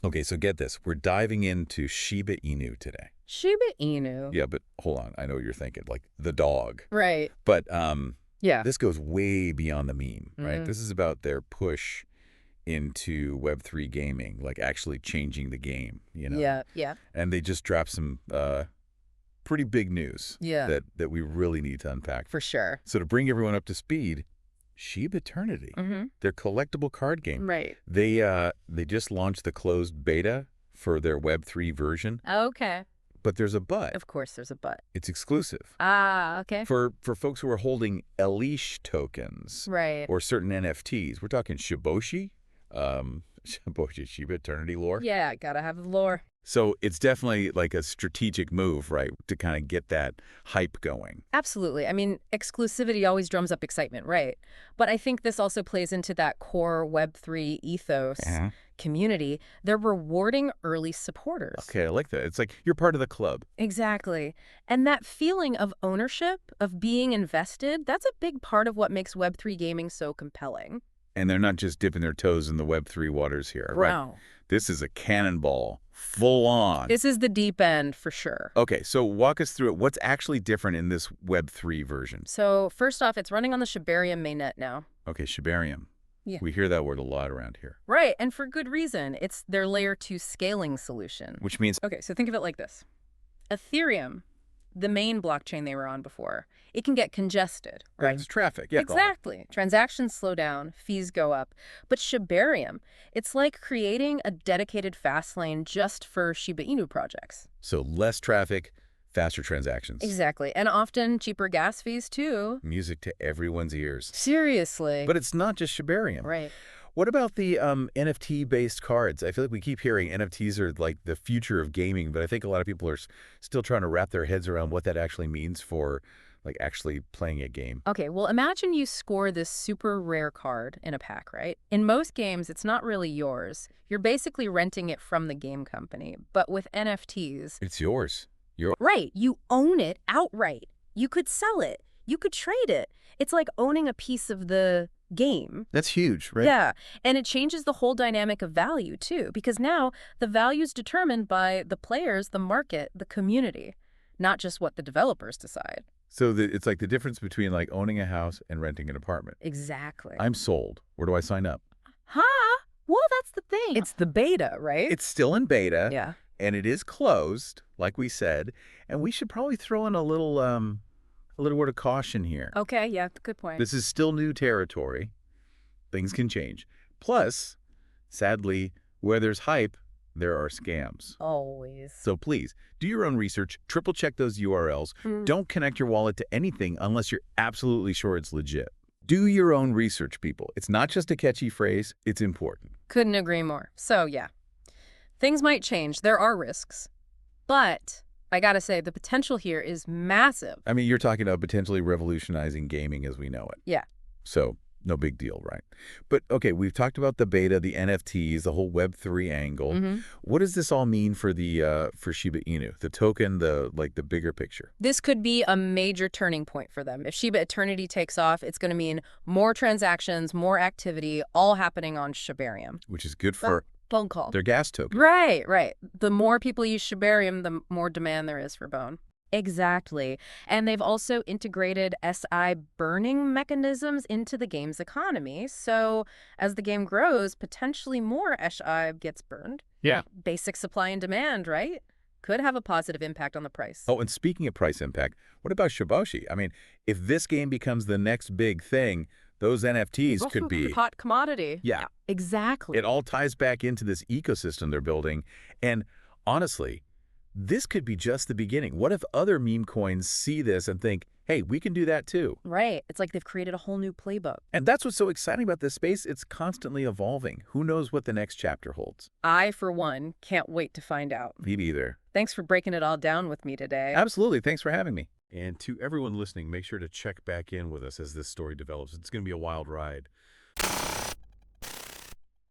Okay, so get this. We're diving into Shiba Inu today. Shiba Inu. Yeah, but hold on. I know what you're thinking, like the dog. Right. But Yeah. this goes way beyond the meme, right? Mm. This is about their push into Web3 gaming, like actually changing the game, you know? Yeah. Yeah. And they just dropped some pretty big news Yeah. that we really need to unpack. For sure. So to bring everyone up to speed, Shiba Eternity, their collectible card game. Right. They just launched the closed beta for their Web3 version, Okay. but there's a but. Of course there's a but. It's exclusive. Ah, okay. For folks who are holding LEASH tokens Right. or certain NFTs. We're talking Shiboshi, Shiboshi, Shiba Eternity Lore. Yeah, gotta have the lore. So it's definitely like a strategic move, right, to kind of get that hype going. Absolutely. I mean, exclusivity always drums up excitement, right? But I think this also plays into that core Web3 ethos community. They're rewarding early supporters. Okay, I like that. It's like you're part of the club. Exactly. And that feeling of ownership, of being invested, that's a big part of what makes Web3 gaming so compelling. And they're not just dipping their toes in the Web3 waters here, right? Wow. This is a cannonball, full on. This is the deep end for sure. Okay, so walk us through it. What's actually different in this Web3 version? So first off, it's running on the Shibarium mainnet now. Okay, Shibarium. Yeah. We hear that word a lot around here. Right, and for good reason. It's their layer 2 scaling solution. Which means... Okay, so think of it like this. Ethereum, the main blockchain they were on before, it can get congested, right? It's traffic. Yeah, exactly. Transactions slow down, fees go up. But Shibarium, it's like creating a dedicated fast lane just for Shiba Inu projects. So less traffic, faster transactions. Exactly. And often cheaper gas fees, too. Music to everyone's ears. Seriously. But it's not just Shibarium. Right. What about the NFT-based cards? I feel like we keep hearing NFTs are like the future of gaming, but I think a lot of people are still trying to wrap their heads around what that actually means for like actually playing a game. Okay, well, imagine you score this super rare card in a pack, right? In most games, it's not really yours. You're basically renting it from the game company. But with NFTs... It's yours. Right. You own it outright. You could sell it. You could trade it. It's like owning a piece of the game. That's huge, right? Yeah, and it changes the whole dynamic of value, too, because now the value is determined by the players, the market, the community, not just what the developers decide. So it's like the difference between like owning a house and renting an apartment. Exactly. I'm sold. Where do I sign up? Huh? Well, that's the thing. It's the beta, right? It's still in beta. Yeah. And it is closed, like we said. And we should probably throw in a little word of caution here. Okay, yeah, good point. This is still new territory. Things can change. Plus, sadly, where there's hype, there are scams. Always. So please, do your own research, triple check those URLs. Don't connect your wallet to anything unless you're absolutely sure it's legit. Do your own research, people. It's not just a catchy phrase, it's important. Couldn't agree more. So yeah, things might change. There are risks. But I gotta say, the potential here is massive. I mean, you're talking about potentially revolutionizing gaming as we know it. Yeah. So no big deal, right? But okay, we've talked about the beta, the NFTs, the whole Web3 angle. What does this all mean for the for Shiba Inu, the token, the bigger picture? This could be a major turning point for them. If Shiba Eternity takes off, it's going to mean more transactions, more activity, all happening on Shibarium. Which is good for Bone call. their gas token. Right, right. The more people use Shibarium, the more demand there is for Bone. Exactly. And they've also integrated SI burning mechanisms into the game's economy. So as the game grows, potentially more SI gets burned. Yeah. Basic supply and demand, right? Could have a positive impact on the price. Oh, and speaking of price impact, what about Shiboshi? I mean, if this game becomes the next big thing, those NFTs could be... hot commodity. Yeah. Exactly. It all ties back into this ecosystem they're building. And honestly, this could be just the beginning. What if other meme coins see this and think, hey, we can do that too? Right. It's like they've created a whole new playbook. And that's what's so exciting about this space. It's constantly evolving. Who knows what the next chapter holds? I, for one, can't wait to find out. Me either. Thanks for breaking it all down with me today. Absolutely. Thanks for having me. And to everyone listening, make sure to check back in with us as this story develops. It's going to be a wild ride.